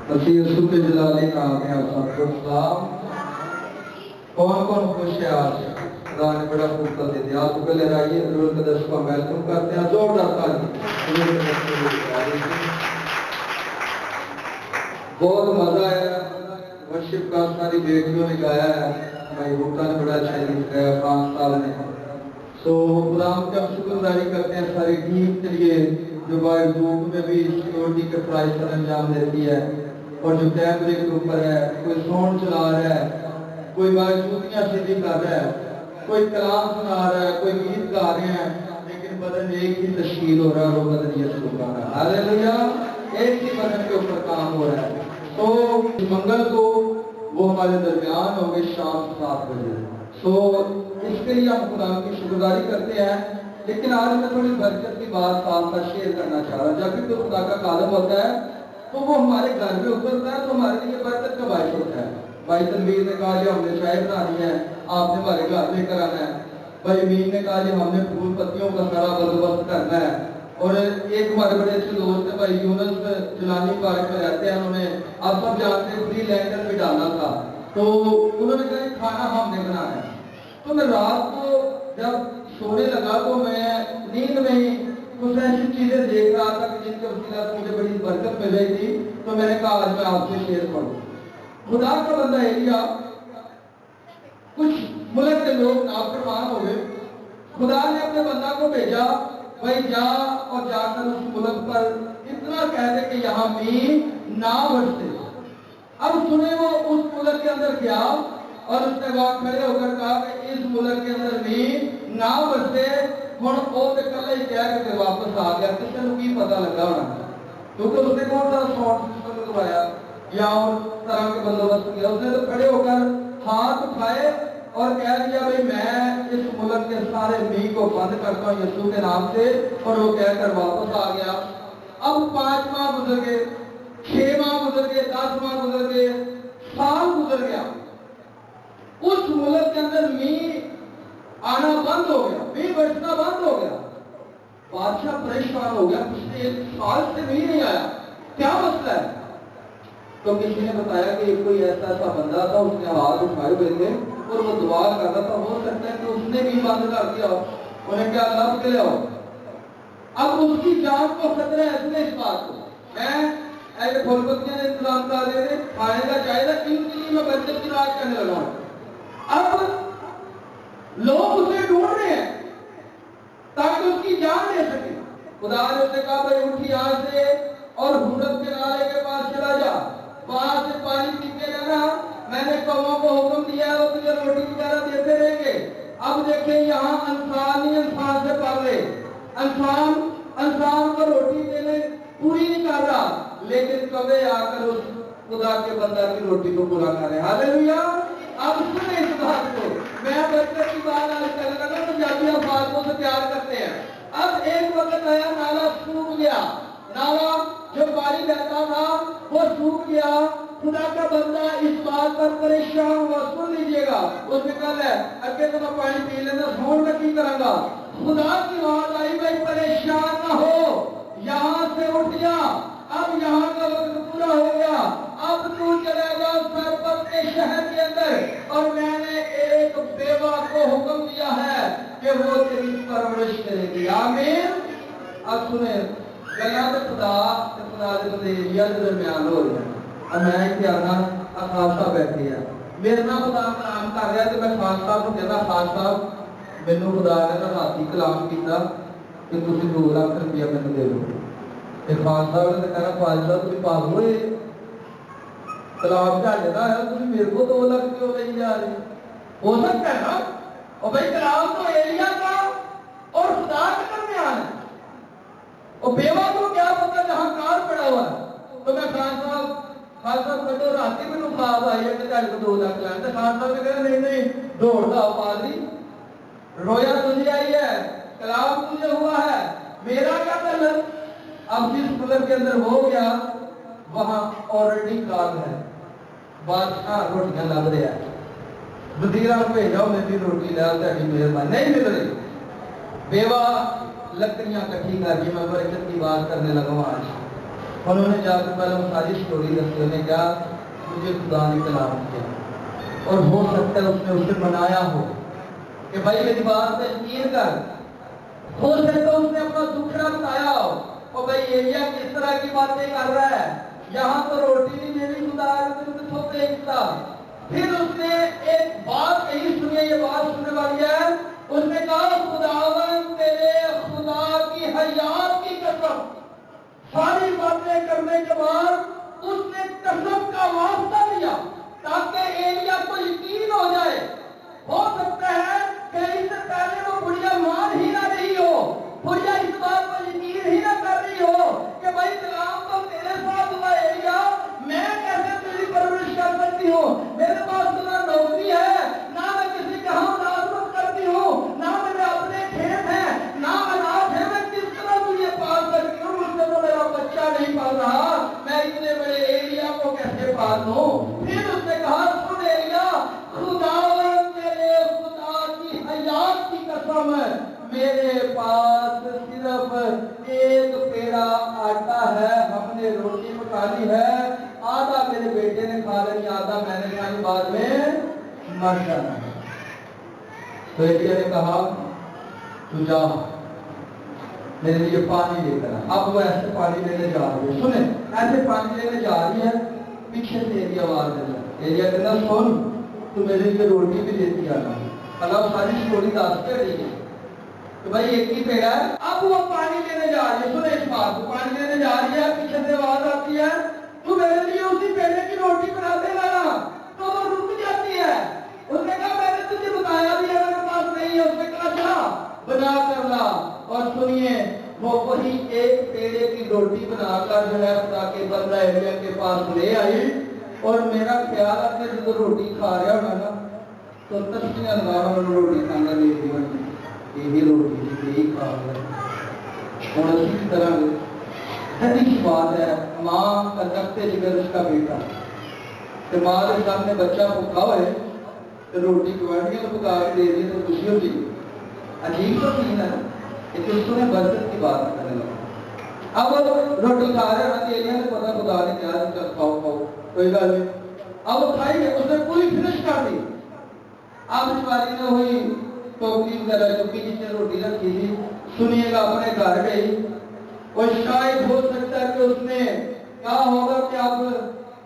مسیح یسوع کے جلالی نام میں آپ سب کو سلام۔ کون کون خوش ہے آج؟ خدا نے بڑا فرصت دے دیا۔ آپ کو پہلے رائیے حضور القدس کو ویلکم کرتے ہیں، زوردار تالی۔ بہت مزہ آیا، ورشپ کا ساری بیٹیوں نے گایا ہے، بھائی ہوتا نے بڑا اچھا لکھا خان صاحب نے۔ تو خدا کا ہم شکر گزاری کرتے ہیں ساری ٹیم کے لیے جو باہر دھوپ میں بھی سیکورٹی کے فرائض سر انجام دیتی ہے، اور جو کیمرے کے اوپر ہے، کوئی ساؤنڈ چلا رہا ہے، کوئی باہر جوتیاں سیدھی کر رہا ہے، کوئی کلام سنا رہا ہے، کوئی گیت گا رہے ہیں، لیکن بدن ایک ہی تشکیل ہو رہا ہے، وہ بدن یسوع کا ہے۔ ہاللیلویا! ایک ہی بدن کے اوپر کام ہو رہا ہے۔ تو منگل کو وہ ہمارے درمیان ہوں گے شام 7 بجے۔ تو اس کے لیے ہم خدا کی شکرگزاری کرتے ہیں، لیکن آج میں تھوڑی برکت کی بات ساتھ شیئر کرنا چاہ رہا ہوں۔ جب بھی تو خدا کا کالم ہوتا ہے تو وہ ہمارے گھر میں اترتا ہے تو ہمارے لیے برکت کا باعث ہوتا ہے۔ بھائی تنویر نے کہا جی ہم نے چائے بنانی ہے، آپ نے ہمارے گھر لے کر آنا ہے۔ بھائی امین نے کہا جی ہم نے پھول پتیوں کا سارا بندوبست کرنا ہے۔ اور ایک ہمارے بڑے اچھے دوست ہیں بھائی یونس جلانی پارک میں رہتے ہیں، انہوں نے آپ سب جانتے ہیں فری لینڈر بھی ڈالا تھا، تو انہوں نے کہا کھانا ہم نے بنانا ہے۔ تو میں رات کو جب سونے لگا تو میں نیند میں ہی کچھ ایسی چیزیں دیکھ رہا تھا کہ جن کے وسیلہ سے مجھے بڑی برکت مل رہی تھی، تو میں نے کہا آج میں آپ سے شیئر کروں۔ خدا کا بندہ ایلیا، کچھ ملک کے لوگ نافرمان ہو گئے، خدا نے اپنے بندہ کو بھیجا، بھائی جا اور جا کر اس ملک پر اتنا کہہ دے کہ یہاں مین نہ برسے۔ اب سنے وہ اس ملک کے اندر گیا اور اس نے وہاں کھڑے ہو کر کہا کہ اس ملک کے اندر مین نہ برسے، ہن او تے کلے ہی کہہ کے واپس آ گیا۔ کسی نے کی پتہ لگا ہونا، کیونکہ اس نے کون سا ساؤنڈ سسٹم لگوایا یا اور طرح کے بندوبست کیا۔ اس نے تو کھڑے ہو کر ہاتھ اٹھائے اور کہہ دیا بھائی میں اس ملک کے سارے می کو بند کرتا ہوں یسوع کے نام سے، اور وہ کہہ کر واپس آ گیا۔ اب 5 ماہ گزر گئے، 6 ماہ گزر گئے، 10 ماہ گزر گئے، سال گزر گیا، اس ملک کے اندر می آنا بند ہو گیا، می برسنا بند ہو گیا۔ بادشاہ پریشان ہو گیا، پچھلے 1 سال سے می نہیں آیا، کیا مسئلہ ہے؟ تو کسی نے بتایا کہ کوئی ایسا بندہ تھا، اس نے ہاتھ اٹھائے ہوئے تھے اور وہ دعا کر رہا تھا، ہو سکتا ہے کہ اس نے بھی بند کر دیا ہو، انہیں کیا لب کے لے آؤ۔ اب اس کی جان کو خطرہ ہے اس بات کو، میں ایسے پھولپتیاں نے انتظام کر رہے تھے، کھانے کا چاہیے تھا، ان کے لیے میں برکت کی بات کرنے لگا ہوں۔ اب لوگ اسے ڈھونڈ رہے ہیں تاکہ اس کی جان لے سکے۔ خدا نے اسے کہا بھائی اٹھ یہاں سے اور حورت کے نالے کے پاس چلا جا، وہاں سے پانی پی کے رہنا، میں نے قوموں کو حکم دیا ہے وہ تجھے روٹی وغیرہ دیتے رہیں گے۔ اب دیکھیں یہاں انسان ہی انسان سے پڑھ رہے، انسان کو روٹی دینے پوری نہیں کر رہا، لیکن کبھی آ کر اس خدا کے بندہ کی روٹی کو پورا کر رہے۔ ہاللیلویا! اب سنیں اس بات کو، میں برکت کی بات آج کرنے لگا، پنجابی الفاظوں سے پیار کرتے ہیں۔ اب ایک وقت آیا نالا سوکھ گیا، نالا جو پانی بہتا تھا وہ سوکھ گیا۔ خدا کا بندہ اس بات پر پریشان ہوا، سن لیجئے گا، اس نے کہا ہے اگے تو میں پانی پی لینا، سوڑ میں کی کروں گا۔ خدا کی آواز آئی بھائی پریشان نہ ہو، یہاں سے اٹھ جا، اب یہاں کا وقت پورا ہو گیا، اب تو چلے جا سرپت کے شہر کے اندر، اور میں نے ایک بیوہ کو حکم دیا ہے کہ وہ تیری پرورش کرے گی۔ آمین۔ اب سنیں گلا تو خدا دے بندے ایلیا کے درمیان ہو رہے ہیں۔ اب میں کہ آنا خاص صاحب بیٹھے ہیں، میرے نام خدا کلام کر رہا ہے، تو میں خاص صاحب کو کہنا خاص صاحب مینوں خدا نے راتی کلام کیتا کہ تسی 2 لاکھ روپیہ مینوں دے دو۔ تے خاص صاحب نے کہنا خاص صاحب تسی پاگل ہوئے، کلام چاہیے ہے تسی میرے کو 2 لاکھ کیوں لے جا رہے؟ ہو سکتا ہے نا، اور بھائی کلام تو ایلیا کا اور خدا کے درمیان ہے، اور بیوہ کو کیا پتا جہاں کار پڑا ہوا ہے۔ تو میں خان صاحب کٹو راتی میں خواب آئی ہے کہ تیرے کو 2 لاکھ لائیں، تو خان صاحب نے کہا نہیں دوڑتا پادری، رویا تجھے آئی ہے، کلام تجھے ہوا ہے، میرا کیا کرنا؟ اب جس ملک کے اندر ہو گیا وہاں آلریڈی کال ہے، بادشاہ روٹیاں لگ رہا ہے، وزیرہ کو بھیجا میری روٹی لیا تیری مہربانی نہیں مل رہی، بیوہ لکڑیاں کٹھی کر دی۔ میں برکت کی بات کرنے لگا ہوں آج، انہوں نے جا کے پہلے وہ ساری سٹوری رکھی، انہوں نے کہا مجھے خدا نے کلام کیا اور ہو سکتا ہے اس نے اسے بنایا ہو کہ بھائی میری بات پہ یقین کر، ہو سکتا ہے اس نے اپنا دکھڑا بتایا ہو اور بھائی ایلیا کس طرح کی باتیں کر رہا ہے، یہاں تو روٹی نہیں میری خدا تو دیکھتا۔ پھر اس نے ایک بات کہی، سنیے یہ بات سننے والی ہے، اس نے کہا خداوند تیرے خدا کی حیات کی قسم، ساری باتیں کرنے کے بعد اس نے قسم کا واسطہ لیا تاکہ ایلیا کو یقین ہو جائے۔ ہو سکتا ہے کہ اس سے پہلے وہ بڑھیا مان ہی نہ رہی ہو، بڑھیا اس بات پر یقین ہی نہ کر رہی ہو کہ بھائی کلام تو تیرے ساتھ ہوا ایلیا، میں کیسے تیری پرورش کر سکتی ہوں، میرے پاس تو نہ نوکری ہے، نہ میں کسی کا ہم ملازمت کرتی ہوں، نہ میرے اپنے کھیت ہیں، نہ اناج ہے، میں کس طرح تجھے پال سکتی ہوں، مجھ سے تو میرا بچہ نہیں پال رہا، میں اتنے بڑے ایلیا کو کیسے پال لوں۔ پھر اس نے کہا سن ایلیا، خداوند تیرے خدا کی حیات کی قسم، میرے پاس صرف ایک پیڑا آٹا ہے، ہم نے روٹی پکانی ہے، آدھا میرے بیٹے نے کھا لینی، آدھا میں نے کھانی، بعد میں مر جانا ہے۔ تو ایلیا نے کہا تو جا میرے لیے پانی لے کر آ۔ اب وہ ایسے پانی لینے جا رہی ہے، سنیں ایسے پانی لینے جا رہی ہے، پیچھے سے ایلیا آواز دیتا ہے، ایلیا کہنا سن تو میرے لیے روٹی بھی لیتی آنا۔ اللہ ساری سٹوری دس کے رہی ہے تو بھائی ایک ہی پیڑا ہے، اب وہ پانی لینے جا رہی ہے، سنیں اس بات کو، پانی لینے جا رہی ہے، پیچھے سے آواز آتی ہے تو میرے لیے اسی پیڑے کی روٹی بنا دے گا، تو وہ رک جاتی ہے۔ اس نے کہا میں نے تجھے بتایا بھی ہے میرے پاس نہیں ہے، اس نے کہا جا بنا کر لا۔ اور سنیے وہ وہی ایک پیڑے کی روٹی بنا کر جو ہے خدا کے بندہ ایلیا کے پاس لے آئی، اور میرا خیال ہے کہ جب روٹی کھا رہا ہونا نا تو تشکیاں لگا روٹی کھانا لے یہی روٹی یہی کھا رہا اور اسی طرح حدیث بات ہے، ماں کا رکھتے جگر اس کا بیٹا کہ ماں کے سامنے بچہ بھوکا ہوئے تو روٹی گوانڈیاں کو پکا کے دے دی تو خوشی ہوتی ہے، عجیب تو نہیں ہے لیکن اس نے برکت کی بات کرنے لگا۔ اب روٹی کھا رہے ہیں ایلیا نے پتا خدا نے کیا چل کھاؤ کھاؤ کوئی گل نہیں، اب وہ کھائی گئے، اس نے پوری فنش کر دی۔ اب سواری نے ہوئی ٹوکری وغیرہ چکی جس نے روٹی رکھی تھی، سنیے گا اپنے گھر گئی، اور شاید ہو سکتا ہے کہ اس نے کہا ہوگا کہ اب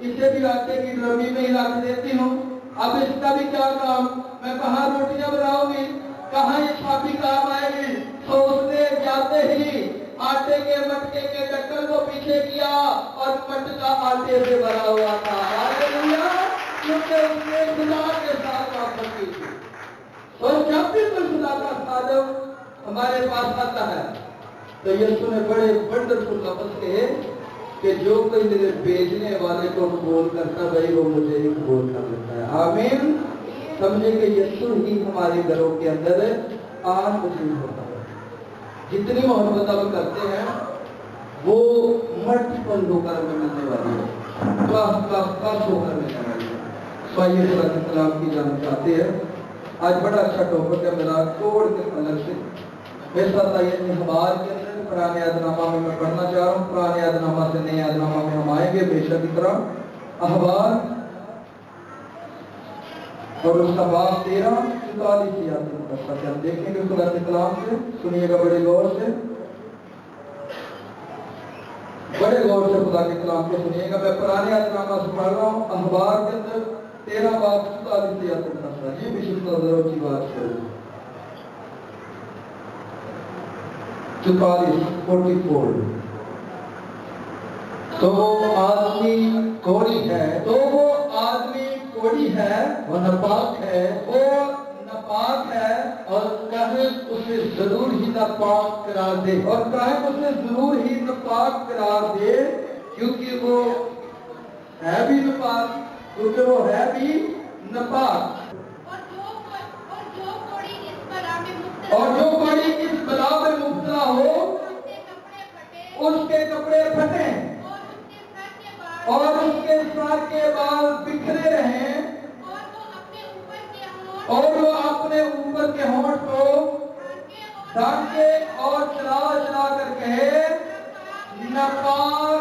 اسے بھی آٹے کی ڈرمی میں ہی رکھ دیتی ہوں، اب اس کا بھی کیا کام، میں کہاں روٹیاں بناؤں گی، کہاں یہ چھاپی کام آئے گی۔ تو اس نے جاتے ہی آٹے کے مٹکے کے ڈکر کو پیچھے کیا اور مٹکا آٹے سے بھرا ہوا تھا، ہاللیلویا، کیونکہ اس نے خدا کے ساتھ محبت کی تھی۔ اور جب بھی کوئی خدا کا خادم ہمارے پاس آتا ہے تو یسوع نے بڑے ونڈرفل لفظ کہے کہ جو کوئی میرے بیچنے والے کو قبول کرتا بھائی وہ مجھے ہی قبول کر لیتا ہے، آمین۔ سمجھے کہ یسوع ہی ہمارے گھروں کے اندر آن موجود ہوتا ہے، جتنی محبت ہم کرتے ہیں وہ ملٹیپل ہو کر ہمیں ملنے والی ہے، کلاس ہو کر ملنے والی ہے۔ سوائیے صلی اللہ کی جانب چاہتے ہیں، آج بڑا اچھا ٹاپک ہے میرا، توڑ کے الگ سے میرے ساتھ آئیے احبار کے اندر پرانے عہد نامہ میں پڑھنا چاہ رہا ہوں، پرانے عہد نامہ سے نئے عہد نامہ میں ہم آئیں گے ہمیشہ کی طرح۔ احبار اور اس کا باب 13:44 کی آیت مقدسہ ہم دیکھیں گے خدا کے کلام سے، سنیے گا بڑے غور سے، بڑے غور سے خدا کے کلام کو سنیے گا۔ میں پرانے عہد نامہ سے پڑھ رہا ہوں، احبار کے اندر 13:44 کی آیت مقدسہ، یہ بھی شکر کی بات ہے، 44 تو وہ آدمی کوڑی ہے، تو وہ آدمی کوڑی ہے، وہ ناپاک ہے، وہ ناپاک ہے، اور کاہن اسے ضرور ہی ناپاک قرار دے، اور کاہن اسے ضرور ہی ناپاک قرار دے، کیونکہ وہ ہے بھی ناپاک، کیونکہ وہ ہے بھی ناپاک۔ اور جو کوڑی اس بلا میں مبتلا ہو اس کے کپڑے پھٹیں اور اس کے سر کے بال بکھرے رہیں، اور وہ اپنے اوپر کے ہونٹ کو ڈھانکے اور چلا چلا کر کہے ناپاک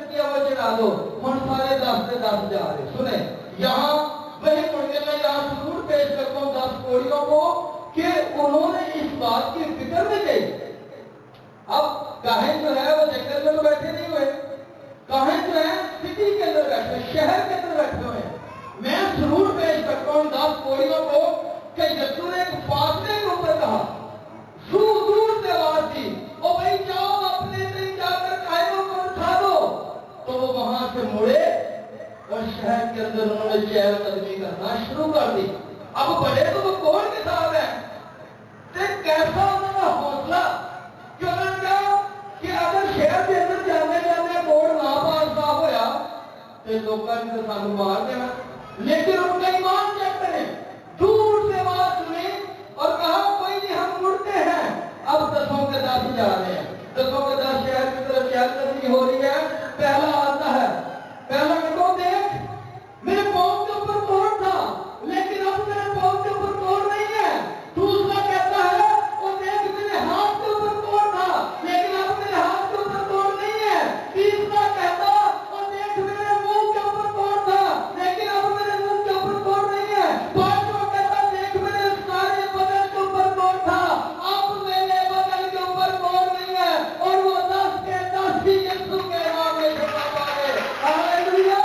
ایکسپٹ کیا وہ چڑھا دو. ہم سارے 10 سے 10 جا رہے. سنیں یہاں وہی مڑ کے میں یہاں ضرور پیش کرتا ہوں 10 کوڑیوں کو کہ انہوں نے اس بات کی فکر میں گئی. اب کاہن جو ہے وہ جنگل میں تو بیٹھے نہیں ہوئے, کاہن جو ہے سٹی کے اندر بیٹھے ہوئے, شہر کے اندر بیٹھے ہوئے ہیں. میں ضرور پیش کرتا ہوں 10 کوڑیوں کو کہ یسوع نے ایک فاصلے کے اوپر کہا, دور سے آواز دی, او بھائی جاؤ اپنے سے جا کر قائموں کو اٹھا دو. تو وہ وہاں سے مڑے اور شہر کے اندر انہوں نے چہل قدمی کرنا شروع کر دی. اب بڑے تو وہ کوڑ کے ساتھ ہیں, کیسا انہوں کا حوصلہ کہ انہوں نے کہا کہ اگر شہر کے اندر جانے جانے کوڑ نہ پاس نہ ہویا تو لوگوں نے تو سانو مار دینا. لیکن ان کا ایمان چیک کریں, دور سے آواز سنی اور کہا کوئی نہیں ہم مڑتے ہیں. اب 10 کے 10 جا رہے ہیں, 10 کے 10 شہر کی طرف چہل قدمی ہو رہی ہے. پہلا آتا ہے, پہلا کہ دیکھ میرے پاؤں کے اوپر کوڑ تھا لیکن اب میرے پاؤں کے اوپر کوڑ نہیں ہے. دوسرا کہتا ہے وہ دیکھ میرے ہاتھ کے اوپر کوڑ تھا لیکن اب میرے ہاتھ کے اوپر کوڑ نہیں ہے. تیسرا کہتا وہ دیکھ میرے منہ کے اوپر کوڑ تھا لیکن اب میرے منہ کے اوپر کوڑ نہیں ہے. پانچواں کہتا دیکھ میرے سارے بدن کے اوپر کوڑ تھا, اب میرے بدن کے اوپر کوڑ نہیں ہے. اور وہ 10 کے 10 ہی یسوع کے نام میں جمع پائے. ہاللیلویا.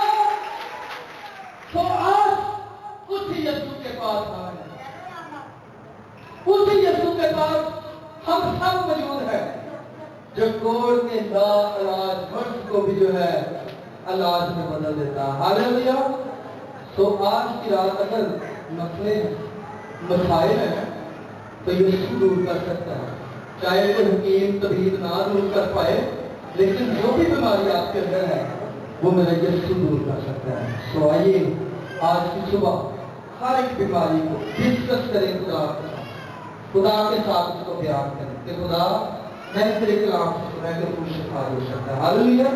تو آج اسی یسوع کے پاس آئے, اسی یسوع کے پاس ہم سب موجود ہیں جو کوڑ کے علاج فرض کو بھی جو ہے علاج میں بدل دیتا ہے. ہاللیلویا. تو آج کی رات اگر مسئلے مسائل ہیں تو یسوع دور کر سکتا ہے. چاہے وہ حکیم طبیب نہ دور کر پائے لیکن جو بھی بیماری آپ کے اندر ہے وہ میرا یسوع دور کر سکتا ہے. سو آئیے آج کی صبح ہر ایک بیماری کو ڈسکس کریں خدا کے ساتھ اس کو بیان کریں کہ خدا میں تیرے کلام سے سنا کہ تو شفا دے سکتا ہے. ہاللیلویا.